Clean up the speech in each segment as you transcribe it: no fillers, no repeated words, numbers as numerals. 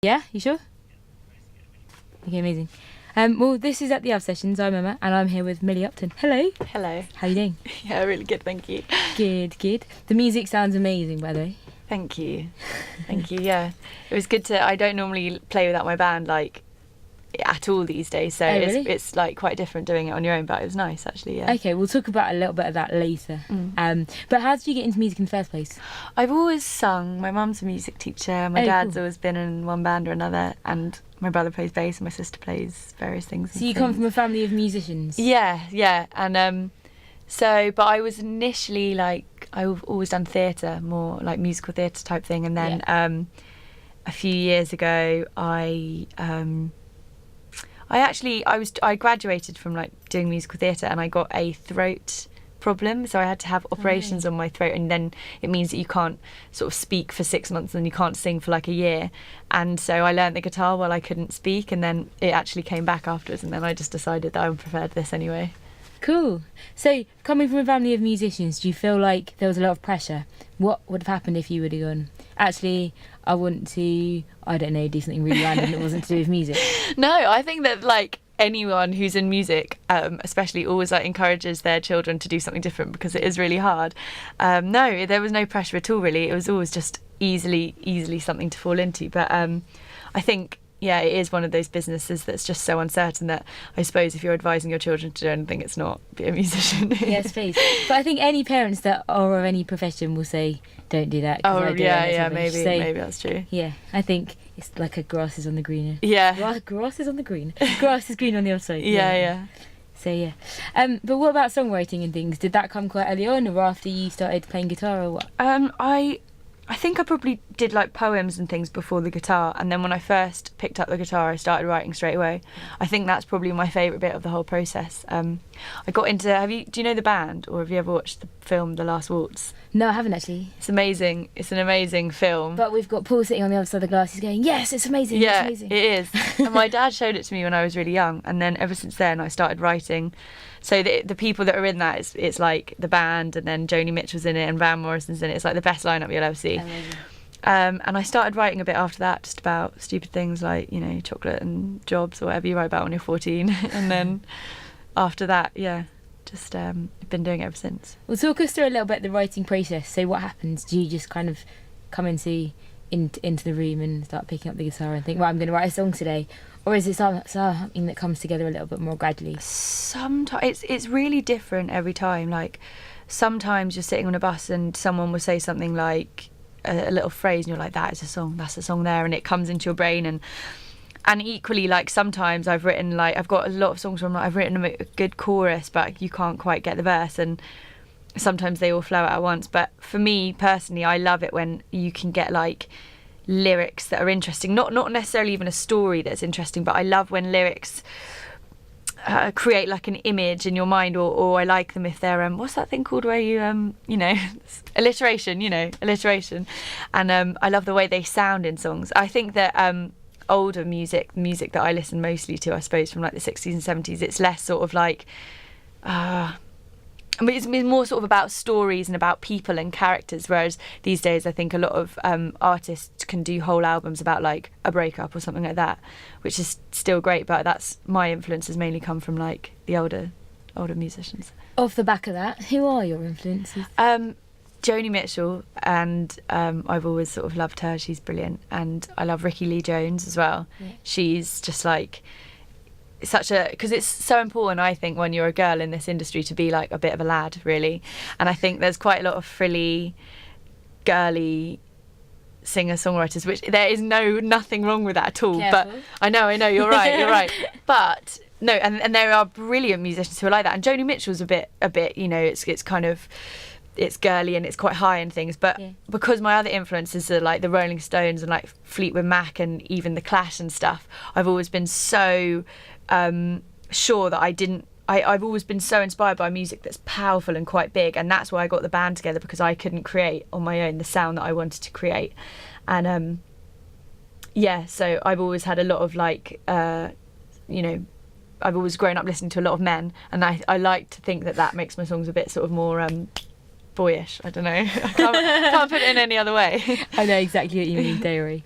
Yeah, you sure? Okay, amazing. Well, this is At the Av Sessions. I'm Emma, and I'm here with Milly Upton. Hello. Hello. How you doing? Yeah, really good, thank you. Good, good. The music sounds amazing, by the way. Thank you. Thank you, yeah. It was good I don't normally play without my band, like, at all these days, so really? it's like quite different doing it on your own, but it was nice, actually, yeah. Okay, we'll talk about a little bit of that later. But how did you get into music in the first place? I've always sung. My mum's a music teacher, my dad's always been in one band or another, and my brother plays bass and my sister plays various things. So you come from a family of musicians? Yeah, and but I was initially, like, I've always done theatre, more like musical theatre type thing, and then a few years ago I graduated from like doing musical theatre, and I got a throat problem, so I had to have operations on my throat, and then it means that you can't sort of speak for 6 months and you can't sing for like a year. And so I learned the guitar while I couldn't speak, and then it actually came back afterwards, and then I just decided that I preferred this anyway. Cool. So, coming from a family of musicians, do you feel like there was a lot of pressure? What would have happened if you would have gone, actually, I want to, I don't know, do something really random that wasn't to do with music? No, I think that, like, anyone who's in music, especially, always like encourages their children to do something different, because it is really hard. No, there was no pressure at all, really. It was always just easily something to fall into. But I think, yeah, it is one of those businesses that's just so uncertain that I suppose if you're advising your children to do anything, it's not be a musician. Yes, please. But I think any parents that are of any profession will say, don't do that. Oh, yeah, maybe that's true. Yeah, I think it's like a grass is on the greener. Yeah. Grass is on the green. Grass is green on the other side. Yeah. So, yeah. But what about songwriting and things? Did that come quite early on, or after you started playing guitar, or what? I think I probably did like poems and things before the guitar, and then when I first picked up the guitar I started writing straight away. I think that's probably my favourite bit of the whole process. I got into, do you know the band, or have you ever watched the film The Last Waltz? No, I haven't actually. It's amazing. It's an amazing film. But we've got Paul sitting on the other side of the glass. He's going, yes, it's amazing. Yeah, it's amazing. It is. And my dad showed it to me when I was really young, and then ever since then I started writing. So the people that are in that, it's like the band, and then Joni Mitchell's in it and Van Morrison's in it. It's like the best lineup you'll ever see. Amazing. And I started writing a bit after that, just about stupid things like, you know, chocolate and jobs or whatever you write about when you're 14. And then after that, yeah, just been doing it ever since. Well, talk us through a little bit the writing process. So what happens? Do you just kind of come into the room and start picking up the guitar and think, well, I'm going to write a song today? Or is it something that comes together a little bit more gradually? Sometimes it's really different every time. Like, sometimes you're sitting on a bus and someone will say something like a little phrase, and you're like, that is a song, that's a song there, and it comes into your brain. And equally, like, sometimes I've got a lot of songs where I've written a good chorus, but you can't quite get the verse, and sometimes they all flow out at once. But for me personally, I love it when you can get like lyrics that are interesting, not necessarily even a story that's interesting, but I love when lyrics create like an image in your mind, or I like them if they're what's that thing called where you alliteration, and I love the way they sound in songs. I think that older music that I listen mostly to, I suppose, from like the 60s and 70s, it's less sort of like I mean, it's more sort of about stories and about people and characters, whereas these days I think a lot of artists can do whole albums about like a breakup or something like that, which is still great, but that's my influences mainly come from like the older musicians. Off the back of that, who are your influences? Joni Mitchell, and I've always sort of loved her. She's brilliant, and I love Rickie Lee Jones as well. Yeah. She's just like because it's so important, I think, when you're a girl in this industry to be like a bit of a lad, really. And I think there's quite a lot of frilly, girly singer-songwriters, which there is nothing wrong with that at all. Careful. But I know, you're right. But no, and there are brilliant musicians who are like that. And Joni Mitchell's a bit, you know, it's kind of, it's girly and it's quite high and things, but because my other influences are like the Rolling Stones and like Fleetwood Mac and even the Clash and stuff, I've always been so sure that I've always been so inspired by music that's powerful and quite big, and that's why I got the band together, because I couldn't create on my own the sound that I wanted to create. And so I've always had a lot of like you know, I've always grown up listening to a lot of men, and I like to think that makes my songs a bit sort of more boyish. I don't know. I can't put it in any other way. I know exactly what you mean, don't worry.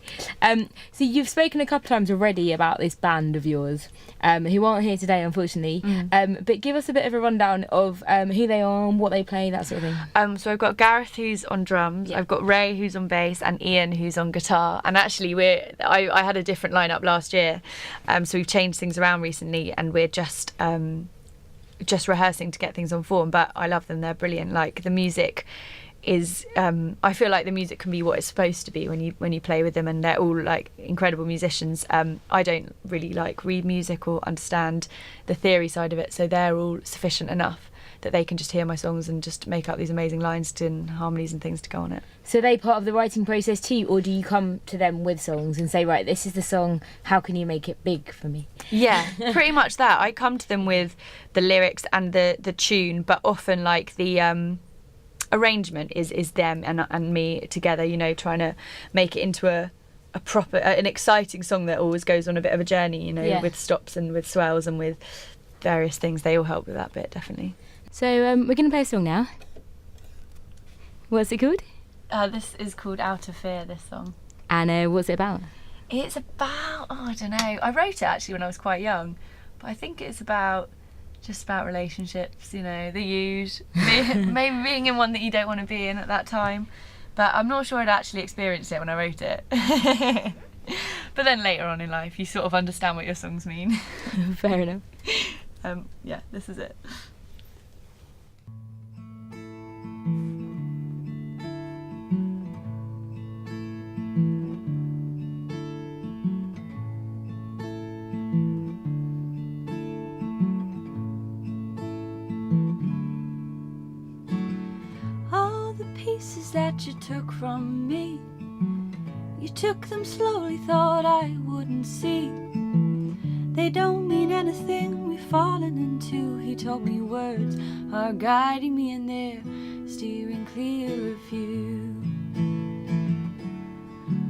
So you've spoken a couple times already about this band of yours, who aren't here today, unfortunately. But give us a bit of a rundown of who they are, what they play, that sort of thing. So I've got Gareth, who's on drums. I've got Ray, who's on bass, and Ian, who's on guitar. And actually, I had a different lineup last year, so we've changed things around recently, and we're just rehearsing to get things on form. But I love them; they're brilliant. Like the music is, I feel like the music can be what it's supposed to be when you play with them, and they're all like incredible musicians. I don't really like read music or understand the theory side of it, so they're all sufficient enough that they can just hear my songs and just make up these amazing lines and harmonies and things to go on it. So are they part of the writing process too, or do you come to them with songs and say, right, this is the song, how can you make it big for me? Yeah, pretty much that. I come to them with the lyrics and the tune, but often like the arrangement is them and me together, you know, trying to make it into a proper, an exciting song that always goes on a bit of a journey, you know, with stops and with swells and with various things. They all help with that bit, definitely. So we're going to play a song now. What's it called? This is called Out of Fear, this song. And what's it about? It's about, I don't know. I wrote it actually when I was quite young, but I think it's just about relationships, you know, the usual. Maybe being in one that you don't want to be in at that time. But I'm not sure I'd actually experienced it when I wrote it. But then later on in life, you sort of understand what your songs mean. Fair enough. Yeah, this is it. Pieces that you took from me, you took them slowly, thought I wouldn't see. They don't mean anything we've fallen into. He told me words are guiding me and they're steering clear of you.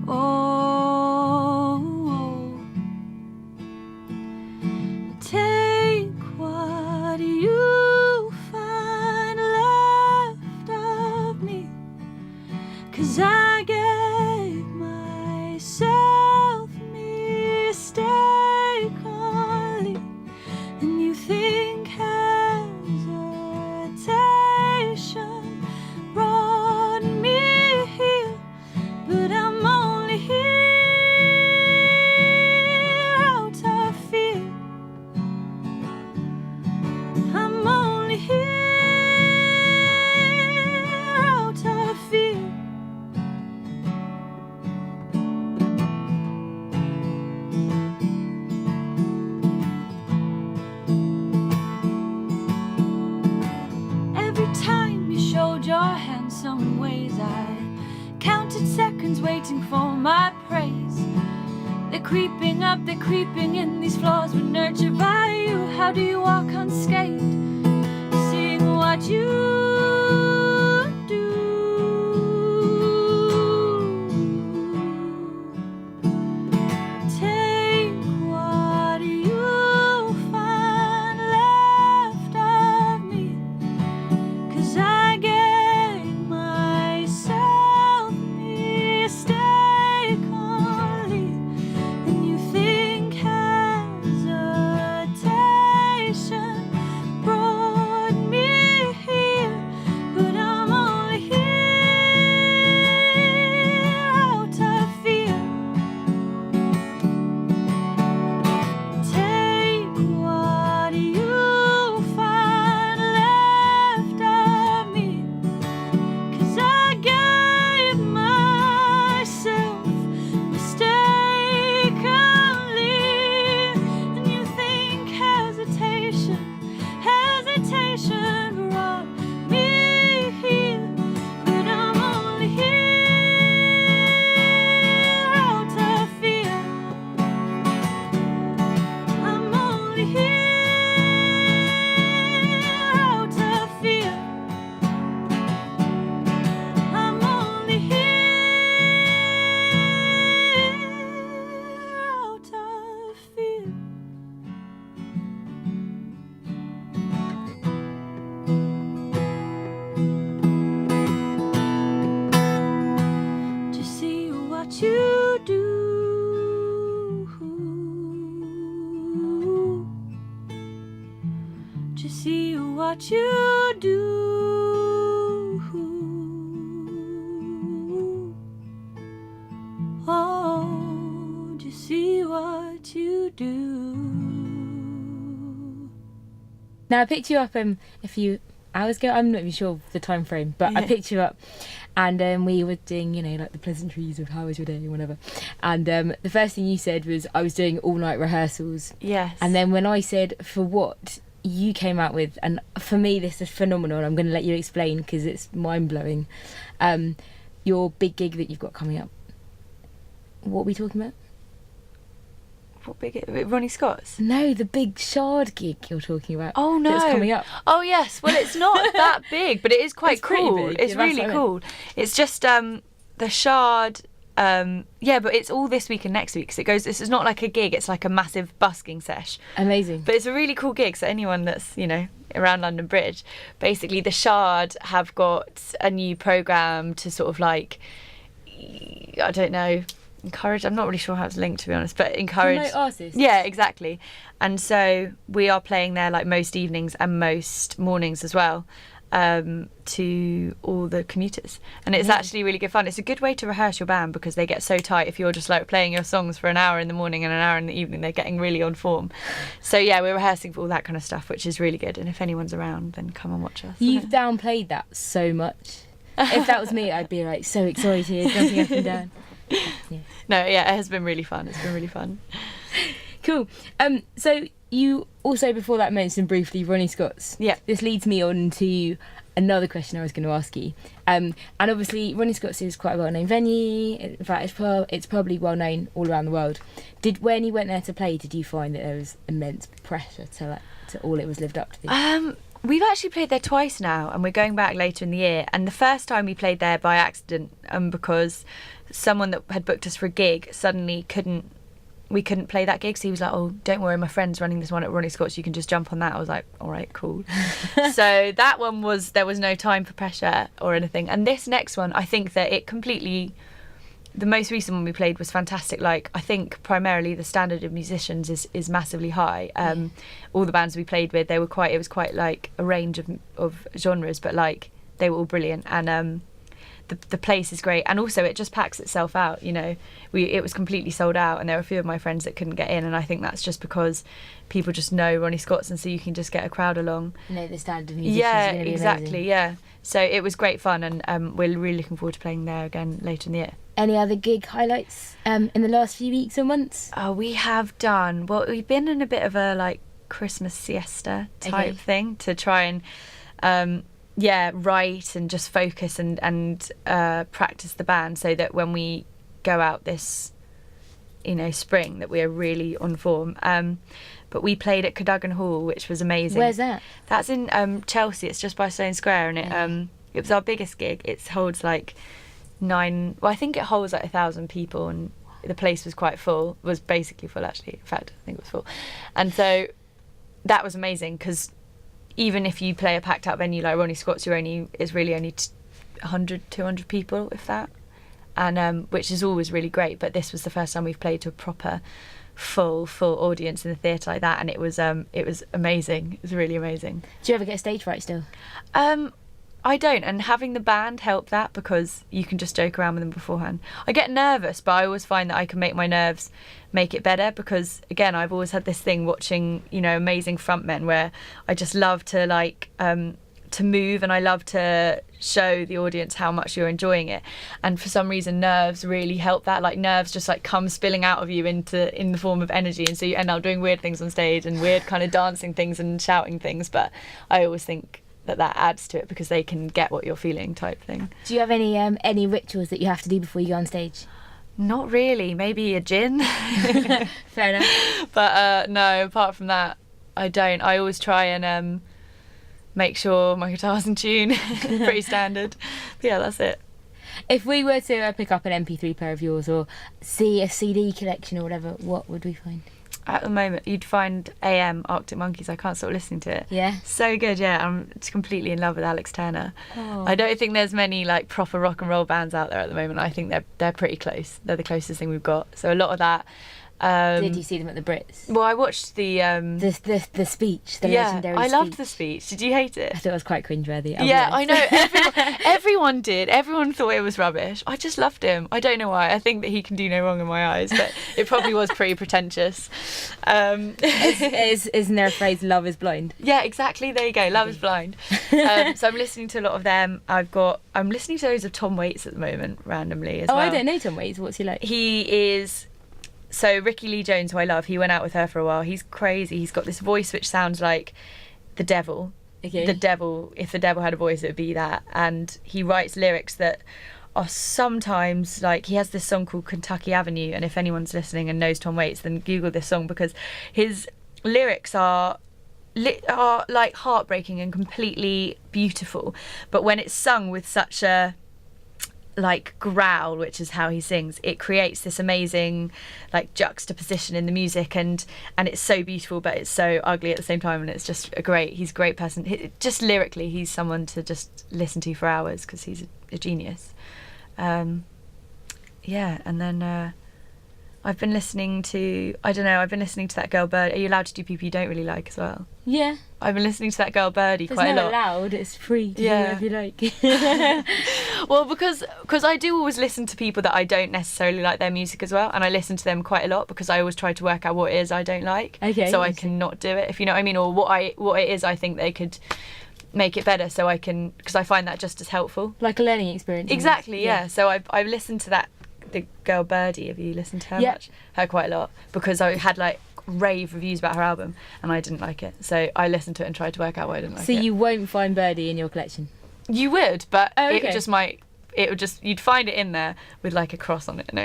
Oh, take what you find left of me, 'cause I gave myself mistakenly, and you think hesitation brought me here, but I'm only here out of fear. I'm only here out of fear. Every time you showed your handsome in ways, I counted seconds waiting for my praise. They're creeping up, they're creeping in. These flaws were nurtured by you. How do you walk unscathed, seeing what you do? Take what you find left of me, 'cause I gave myself mistakenly, and you think hesitation brought me here, what you do. Oh, do you see what you do? Now, I picked you up a few hours ago. I'm not even sure of the time frame, but I picked you up, and we were doing, like the pleasantries of how was your day or whatever. And the first thing you said was I was doing all-night rehearsals. Yes. And then when I said for what, you came out with, and for me this is phenomenal. I'm going to let you explain because it's mind-blowing. Your big gig that you've got coming up. What are we talking about? What big? Ronnie Scott's? No, the big Shard gig you're talking about. Oh no! That's coming up. Oh yes. Well, it's not that big, but it is quite It's pretty cool. big. It's Yeah, that's really what I cool. It's just the Shard. Yeah, but it's all this week and next week. So it goes. This is not like a gig. It's like a massive busking sesh. Amazing. But it's a really cool gig. So anyone that's around London Bridge, basically the Shard have got a new programme to sort of like, I don't know, encourage. I'm not really sure how it's linked, to be honest, but encourage. Promote artists. Yeah, exactly. And so we are playing there like most evenings and most mornings as well, to all the commuters, and it's actually really good fun. It's a good way to rehearse your band because they get so tight. If you're just like playing your songs for an hour in the morning and an hour in the evening, they're getting really on form. So yeah, we're rehearsing for all that kind of stuff, which is really good. And if anyone's around, then come and watch us. You've downplayed that so much. If that was me, I'd be like so excited, jumping up and down. Yeah. No, yeah, it has been really fun. It's been really fun. Cool. So you also before that mentioned briefly Ronnie Scott's. Yeah. This leads me on to another question I was going to ask you. And obviously Ronnie Scott's is quite a well-known venue. In fact, it's probably well-known all around the world. When you went there to play, did you find that there was immense pressure to all it was lived up to? We've actually played there twice now, and we're going back later in the year. And the first time we played there by accident, because someone that had booked us for a gig suddenly we couldn't play that gig, so he was like, oh, don't worry, my friend's running this one at Ronnie Scott's, you can just jump on that. I was like, all right, cool. So that one there was no time for pressure or anything. And this next one, I think that the most recent one we played was fantastic. Like, I think primarily the standard of musicians is massively high. All the bands we played with, it was quite like a range of genres, but like they were all brilliant. And the place is great, and also it just packs itself out. It was completely sold out, and there were a few of my friends that couldn't get in, and I think that's just because people just know Ronnie Scott's, and so you can just get a crowd along. The standard of musicians. Yeah, is gonna be exactly. amazing. Yeah, so it was great fun, and we're really looking forward to playing there again later in the year. Any other gig highlights in the last few weeks or months? We have done. Well, we've been in a bit of a like Christmas siesta type thing to try and write and just focus and practice the band, so that when we go out this spring that we're really on form. But we played at Cadogan Hall, which was amazing. Where's that? That's in Chelsea. It's just by Sloane Square, and it was our biggest gig. It holds like I think it holds like 1,000 people, and the place was quite full. It was basically full, actually. In fact, I think it was full. And so that was amazing, because even if you play a packed out venue like Ronnie Scott's, it's really only 100, 200 people, if that, and which is always really great. But this was the first time we've played to a proper full audience in the theatre like that, and it was amazing. It was really amazing. Do you ever get stage fright still? I don't, and having the band helped that, because you can just joke around with them beforehand. I get nervous, but I always find that I can make my nerves make it better, because again, I've always had this thing watching amazing frontmen where I just love to to move, and I love to show the audience how much you're enjoying it, and for some reason nerves really help that. Like, nerves just like come spilling out of you in the form of energy, and so you end up doing weird things on stage and weird kind of dancing things and shouting things, but I always think that adds to it, because they can get what you're feeling, type thing. Do you have any rituals that you have to do before you go on stage? Not really. Maybe a gin. Fair enough. But no, apart from that, I don't. I always try and make sure my guitar's in tune. Pretty standard. But yeah, that's it. If we were to pick up an MP3 player of yours, or see a CD collection or whatever, what would we find? At the moment, you'd find AM, Arctic Monkeys. I can't stop listening to it. Yeah. So good, yeah. I'm completely in love with Alex Turner. Oh. I don't think there's many like proper rock and roll bands out there at the moment. I think they're pretty close. They're the closest thing we've got. So a lot of that. Did you see them at the Brits? Well, I watched the speech, the yeah, legendary I speech. loved the speech. Did you hate it? I thought it was quite cringeworthy. Yeah, I know. Everyone did. Everyone thought it was rubbish. I just loved him. I don't know why. I think that he can do no wrong in my eyes, but it probably was pretty pretentious. Isn't there a phrase, love is blind? Yeah, exactly. There you go. Love is blind. So I'm listening to a lot of them. I'm listening to those of Tom Waits at the moment, randomly as well. I don't know Tom Waits. What's he like? He is... So Ricky Lee Jones, who I love, he went out with her for a while. He's crazy. He's got this voice which sounds like the devil. Okay. The devil, if the devil had a voice, it would be that. And he writes lyrics that are sometimes like, he has this song called Kentucky Avenue, and if anyone's listening and knows Tom Waits, then Google this song, because his lyrics are like heartbreaking and completely beautiful, but when it's sung with such a like growl, which is how he sings, it creates this amazing like juxtaposition in the music, and it's so beautiful, but it's so ugly at the same time, and it's just he's a great person. Just lyrically, he's someone to just listen to for hours, because he's a genius. And then I've been listening to that girl Bird. Are you allowed to do people you don't really like as well? Yeah. I've been listening to that girl Birdie It's quite a not lot. allowed, it's free to do whatever you like. Well, because I do always listen to people that I don't necessarily like their music as well, and I listen to them quite a lot, because I always try to work out what it is I don't like, so I can not do it, if you know what I mean, or what it is I think they could make it better, so I can, because I find that just as helpful. Like a learning experience. Exactly, yeah. So I've listened to the girl Birdie. Have you listened to her much? Her quite a lot, because I had like rave reviews about her album and I didn't like it, so I listened to it and tried to work out why I didn't like it. So you won't find Birdie in your collection? You would, but okay. You'd find it in there with like a cross on it. No.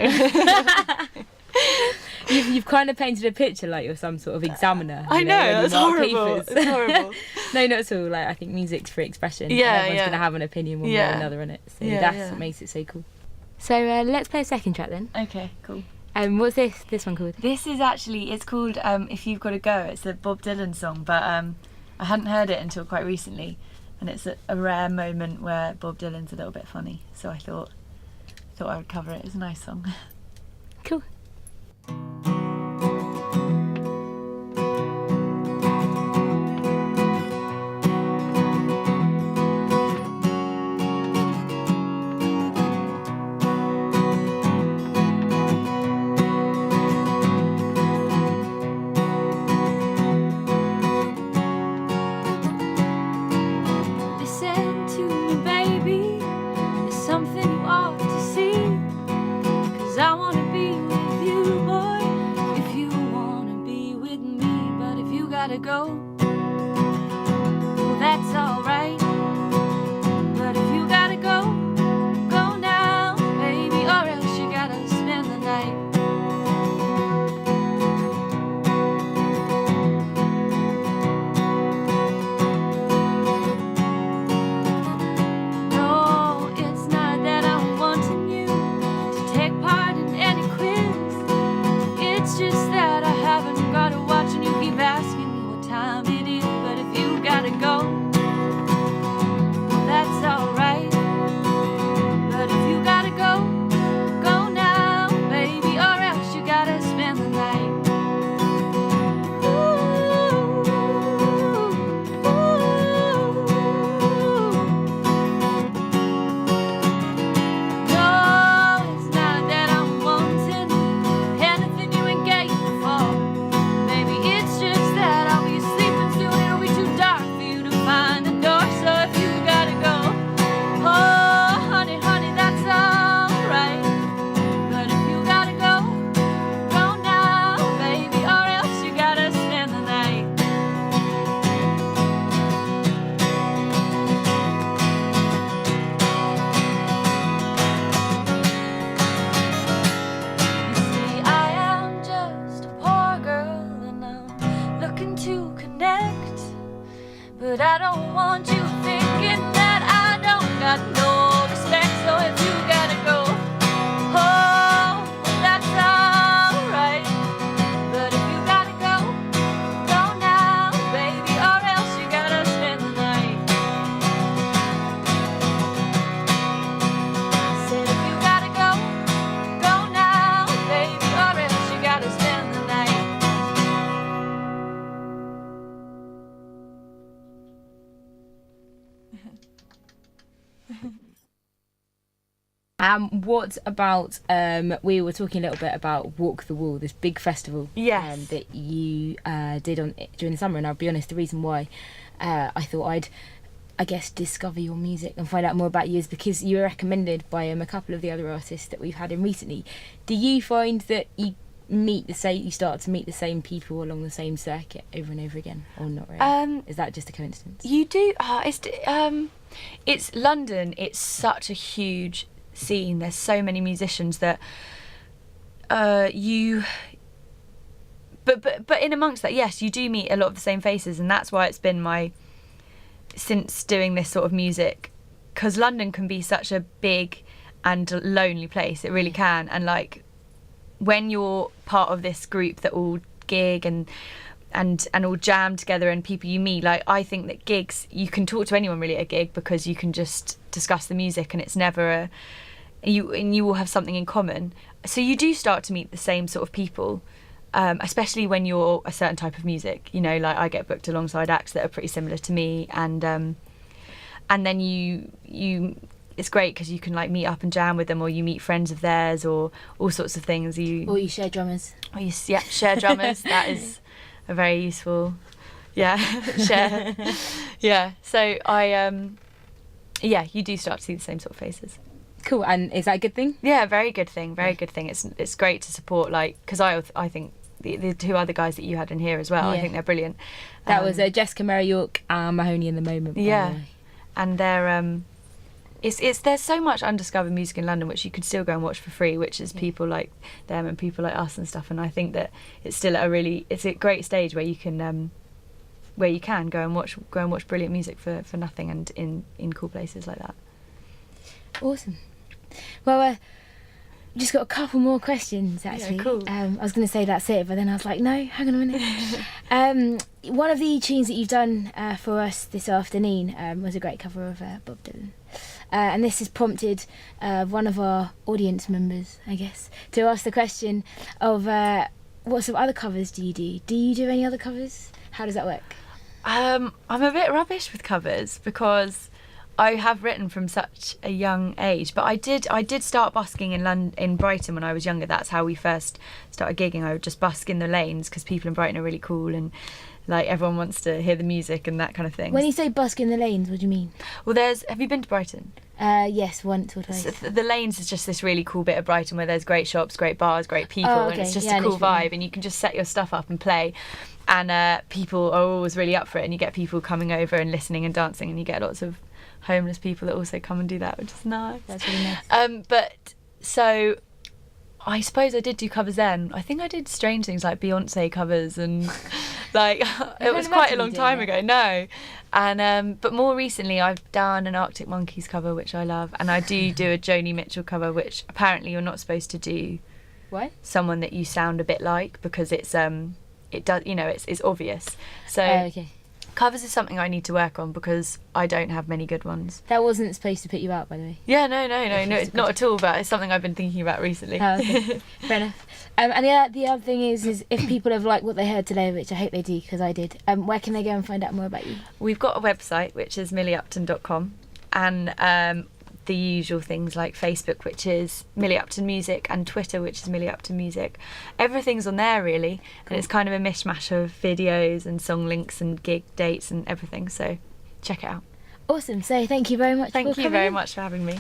You've kind of painted a picture like you're some sort of examiner. I know, that's horrible. It's horrible. No, not at all. Like, I think music's free expression. Yeah, Everyone's going to have an opinion one way or another on it. So that's what makes it so cool. So let's play a second track then. Okay, cool. What's this one called? This is actually, it's called If You've Got to Go. It's a Bob Dylan song, but I hadn't heard it until quite recently, and it's a rare moment where Bob Dylan's a little bit funny, so I thought I would cover it. It's a nice song. Cool. Spend What about we were talking a little bit about Walk the Wall, this big festival Yes. that you did during the summer, and I'll be honest, the reason why I thought I guess discover your music and find out more about you is because you were recommended by a couple of the other artists that we've had in recently. Do you find that you start to meet the same people along the same circuit over and over again, or not really? Is that just a coincidence? You do. It's London. It's such a huge scene. There's so many musicians that But in amongst that, yes, you do meet a lot of the same faces, and that's why it's been since doing this sort of music, because London can be such a big and lonely place. It really can, and like when you're part of this group that all gig and all jam together and people you meet, like I think that gigs, you can talk to anyone really at a gig because you can just discuss the music and it's never you will have something in common. So you do start to meet the same sort of people, especially when you're a certain type of music. You know, like I get booked alongside acts that are pretty similar to me, and then you it's great because you can like meet up and jam with them, or you meet friends of theirs, or all sorts of things. Or you share drummers. Or you share drummers. That is a very useful, share. Yeah. So you do start to see the same sort of faces. Cool. And is that a good thing? Yeah, very good thing. Very good thing. It's great to support, like, because I think the two other guys that you had in here as well, I think they're brilliant. That was Jessica Mary York and Mahoney in the Moment. Yeah, and they're there's so much undiscovered music in London which you could still go and watch for free, which is people like them and people like us and stuff. And I think that it's still it's a great stage where you can go and watch brilliant music for nothing, and in cool places like that. Awesome. Well, just got a couple more questions actually. Yeah, cool. I was going to say that's it, but then I was like, no, hang on a minute. One of the tunes that you've done for us this afternoon was a great cover of Bob Dylan. And this has prompted one of our audience members, I guess, to ask the question of what sort of other covers do you do? Do you do any other covers? How does that work? I'm a bit rubbish with covers because I have written from such a young age, but I did start busking in Brighton when I was younger. That's how we first started gigging. I would just busk in the lanes because people in Brighton are really cool and like everyone wants to hear the music and that kind of thing. When you say busk in the lanes, what do you mean? Well, have you been to Brighton? Yes, once or twice. So the lanes is just this really cool bit of Brighton where there's great shops, great bars, great people, and it's just a cool vibe, and you can just set your stuff up and play, and people are always really up for it, and you get people coming over and listening and dancing, and you get lots of homeless people that also come and do that, which is nice. That's really nice. But so I suppose I did do covers then. I think I did strange things like Beyonce covers and like it was quite a long time ago. No, and but more recently I've done an Arctic Monkeys cover, which I love, and I do a Joni Mitchell cover, which apparently you're not supposed to do. Why? Someone that you sound a bit like, because it's it does, you know, it's obvious. So okay. Covers is something I need to work on because I don't have many good ones. That wasn't supposed to put you out, by the way. Yeah, no, not at all. But it's something I've been thinking about recently. Oh, okay. Fair enough. And the other thing is if people have liked what they heard today, which I hope they do because I did, where can they go and find out more about you? We've got a website which is millyupton.com, and the usual things like Facebook, which is Milly Upton Music, and Twitter, which is Milly Upton Music. Everything's on there really, and it's kind of a mishmash of videos and song links and gig dates and everything. So check it out. Awesome. So thank you very much. Thank you very much for having me.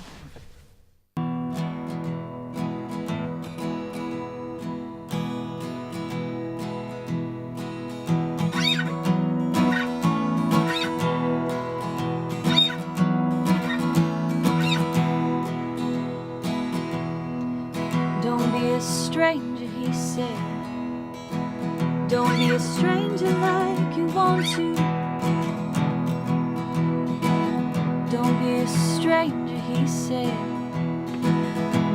Stranger, he said. Don't be a stranger like you want to. Don't be a stranger, he said.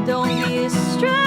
Don't be a stranger.